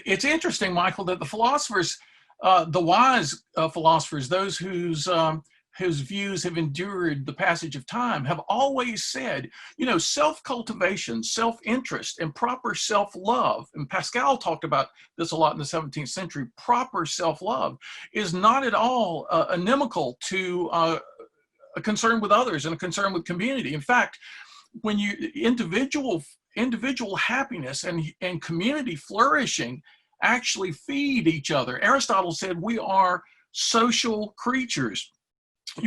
It's interesting, Michael, that the philosophers, the wise philosophers, those whose views have endured the passage of time, have always said, self-cultivation, self-interest, and proper self-love, and Pascal talked about this a lot in the 17th century, proper self-love is not at all inimical to a concern with others and a concern with community. In fact, when individual happiness and community flourishing actually feed each other. Aristotle said we are social creatures.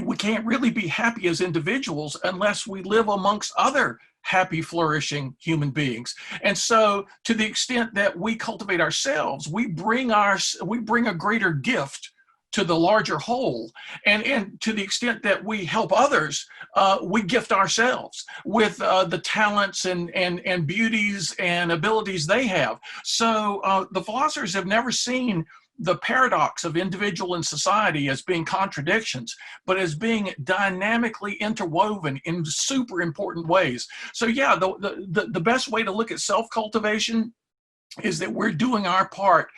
We can't really be happy as individuals unless we live amongst other happy, flourishing human beings. And so to the extent that we cultivate ourselves, we bring a greater gift to the larger whole. And to the extent that we help others, we gift ourselves with the talents and beauties and abilities they have. So the philosophers have never seen the paradox of individual and society as being contradictions, but as being dynamically interwoven in super important ways. So yeah, the best way to look at self-cultivation is that we're doing our part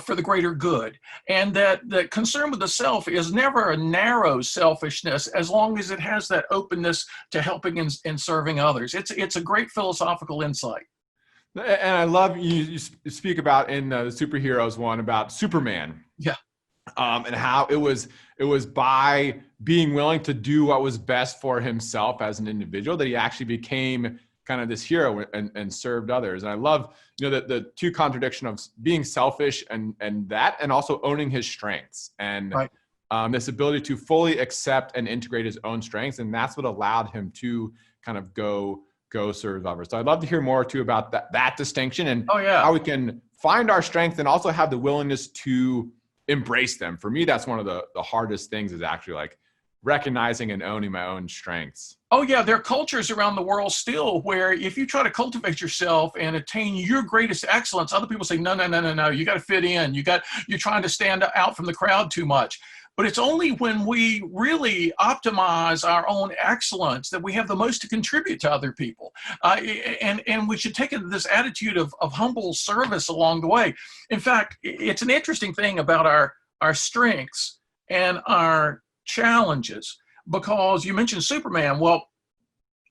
for the greater good, and that the concern with the self is never a narrow selfishness as long as it has that openness to helping and serving others. It's a great philosophical insight. And I love you speak about in the superheroes one about Superman. Yeah. And how it was by being willing to do what was best for himself as an individual that he actually became kind of this hero and served others. And I love, the two contradiction of being selfish and also owning his strengths and right. This ability to fully accept and integrate his own strengths. And that's what allowed him to kind of go serve others. So I'd love to hear more too about that distinction and how we can find our strength and also have the willingness to embrace them. For me, that's one of the hardest things is actually like recognizing and owning my own strengths. Oh yeah, there are cultures around the world still where if you try to cultivate yourself and attain your greatest excellence, other people say, no, you got to fit in. You're trying to stand out from the crowd too much. But it's only when we really optimize our own excellence that we have the most to contribute to other people. And we should take this attitude of humble service along the way. In fact, it's an interesting thing about our strengths and our challenges, because you mentioned Superman. Well,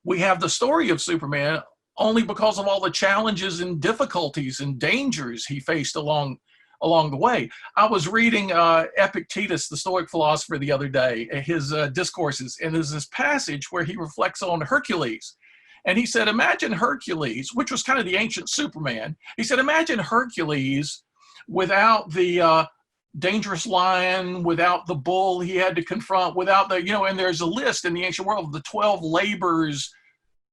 we have the story of Superman only because of all the challenges and difficulties and dangers he faced along the way. I was reading Epictetus, the Stoic philosopher, the other day, his discourses, and there's this passage where he reflects on Hercules. And he said, imagine Hercules, which was kind of the ancient Superman. He said, imagine Hercules without the dangerous lion, without the bull he had to confront, without the, and there's a list in the ancient world of the 12 labors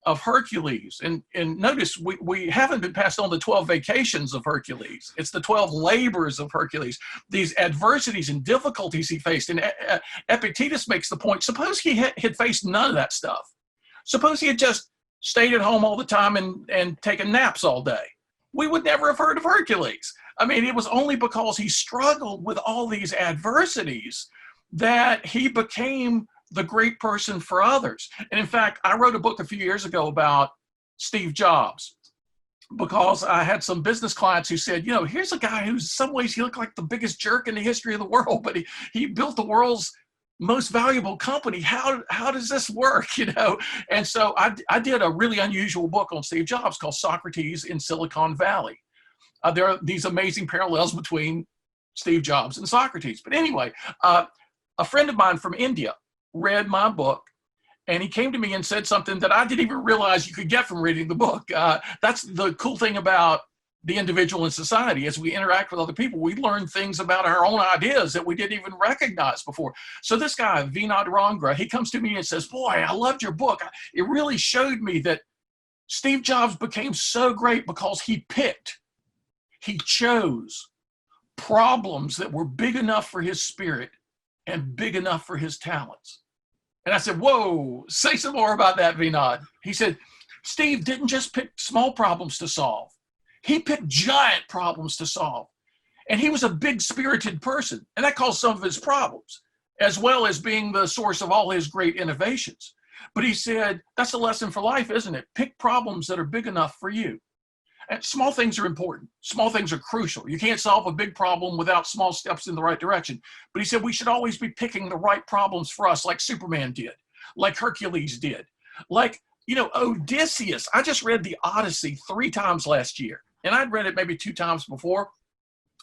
of Hercules. And notice we haven't been passed on the 12 vacations of Hercules. It's the 12 labors of Hercules, these adversities and difficulties he faced. And Epictetus makes the point, suppose he had faced none of that stuff. Suppose he had just stayed at home all the time and taken naps all day. We would never have heard of Hercules. I mean, it was only because he struggled with all these adversities that he became the great person for others. And in fact, I wrote a book a few years ago about Steve Jobs because I had some business clients who said, here's a guy who's in some ways he looked like the biggest jerk in the history of the world, but he built the world's most valuable company. How does this work? And so I did a really unusual book on Steve Jobs called Socrates in Silicon Valley. There are these amazing parallels between Steve Jobs and Socrates. But anyway, a friend of mine from India read my book, and he came to me and said something that I didn't even realize you could get from reading the book. That's the cool thing about the individual in society. As we interact with other people, we learn things about our own ideas that we didn't even recognize before. So this guy, Vinod Rangra, he comes to me and says, boy, I loved your book. It really showed me that Steve Jobs became so great because he chose problems that were big enough for his spirit and big enough for his talents. And I said, whoa, say some more about that, Vinod. He said, Steve didn't just pick small problems to solve. He picked giant problems to solve. And he was a big spirited person. And that caused some of his problems, as well as being the source of all his great innovations. But he said, that's a lesson for life, isn't it? Pick problems that are big enough for you. And small things are important. Small things are crucial. You can't solve a big problem without small steps in the right direction. But he said we should always be picking the right problems for us, like Superman did, like Hercules did, like, Odysseus. I just read the Odyssey 3 times last year, and I'd read it maybe 2 times before.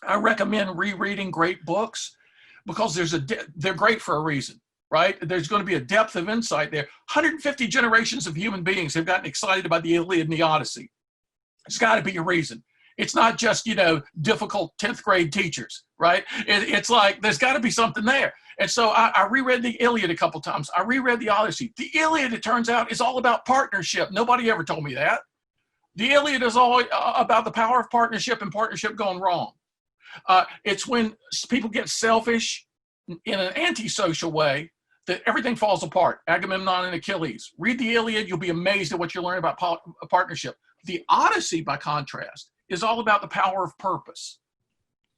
I recommend rereading great books because they're great for a reason, right? There's going to be a depth of insight there. 150 generations of human beings have gotten excited about the Iliad and the Odyssey. It's got to be a reason. It's not just, difficult 10th grade teachers, right? It's like, there's got to be something there. And so I reread the Iliad a couple times. I reread the Odyssey. The Iliad, it turns out, is all about partnership. Nobody ever told me that. The Iliad is all about the power of partnership and partnership going wrong. It's when people get selfish in an antisocial way that everything falls apart. Agamemnon and Achilles. Read the Iliad, you'll be amazed at what you learn about partnership. The Odyssey, by contrast, is all about the power of purpose.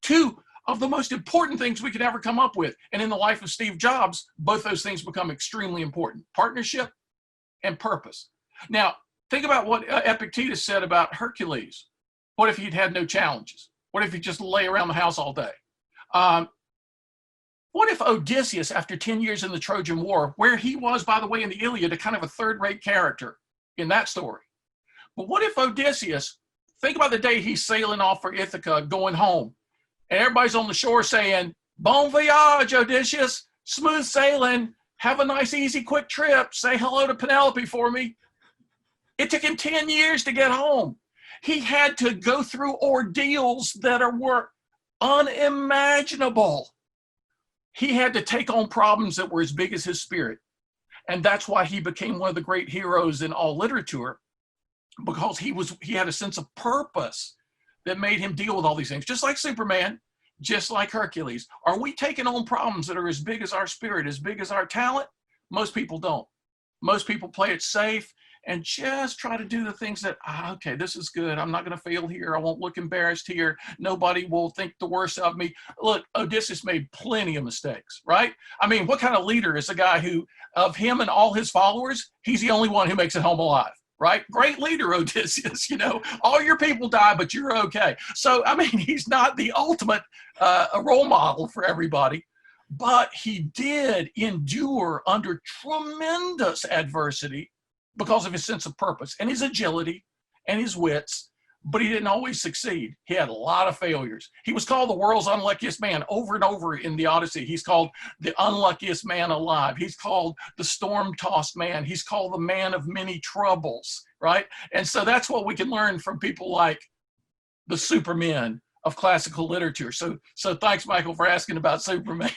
2 of the most important things we could ever come up with. And in the life of Steve Jobs, both those things become extremely important. Partnership and purpose. Now, think about what Epictetus said about Hercules. What if he'd had no challenges? What if he just lay around the house all day? What if Odysseus, after 10 years in the Trojan War, where he was, by the way, in the Iliad, a kind of a third-rate character in that story. But what if Odysseus, think about the day he's sailing off for Ithaca, going home, and everybody's on the shore saying, "Bon voyage, Odysseus, smooth sailing, have a nice, easy, quick trip, say hello to Penelope for me." It took him 10 years to get home. He had to go through ordeals that were unimaginable. He had to take on problems that were as big as his spirit. And that's why he became one of the great heroes in all literature, because he had a sense of purpose that made him deal with all these things. Just like Superman, just like Hercules. Are we taking on problems that are as big as our spirit, as big as our talent? Most people don't. Most people play it safe and just try to do the things that, okay, this is good. I'm not going to fail here. I won't look embarrassed here. Nobody will think the worst of me. Look, Odysseus made plenty of mistakes, right? I mean, what kind of leader is a guy who, of him and all his followers, he's the only one who makes it home alive, right? Great leader, Odysseus, all your people die, but you're okay. So, I mean, he's not the ultimate a role model for everybody, but he did endure under tremendous adversity because of his sense of purpose and his agility and his wits, but he didn't always succeed. He had a lot of failures. He was called the world's unluckiest man over and over in the Odyssey. He's called the unluckiest man alive. He's called the storm-tossed man. He's called the man of many troubles, right? And so that's what we can learn from people like the Supermen of classical literature. So thanks, Michael, for asking about Superman.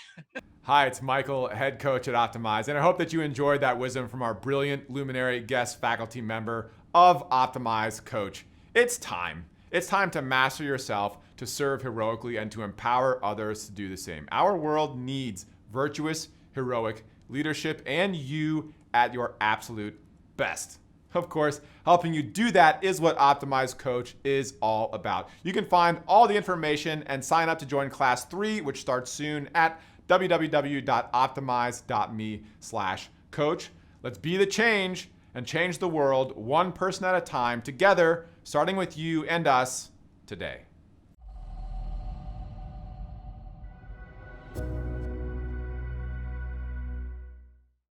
Hi, it's Michael, head coach at Optimize, and I hope that you enjoyed that wisdom from our brilliant Luminary Guest Faculty member of Optimize, Coach. It's time. It's time to master yourself, to serve heroically, and to empower others to do the same. Our world needs virtuous, heroic leadership and you at your absolute best. Of course, helping you do that is what Optimize Coach is all about. You can find all the information and sign up to join Class 3, which starts soon, at www.optimize.me/coach. Let's be the change and change the world one person at a time together, starting with you and us today.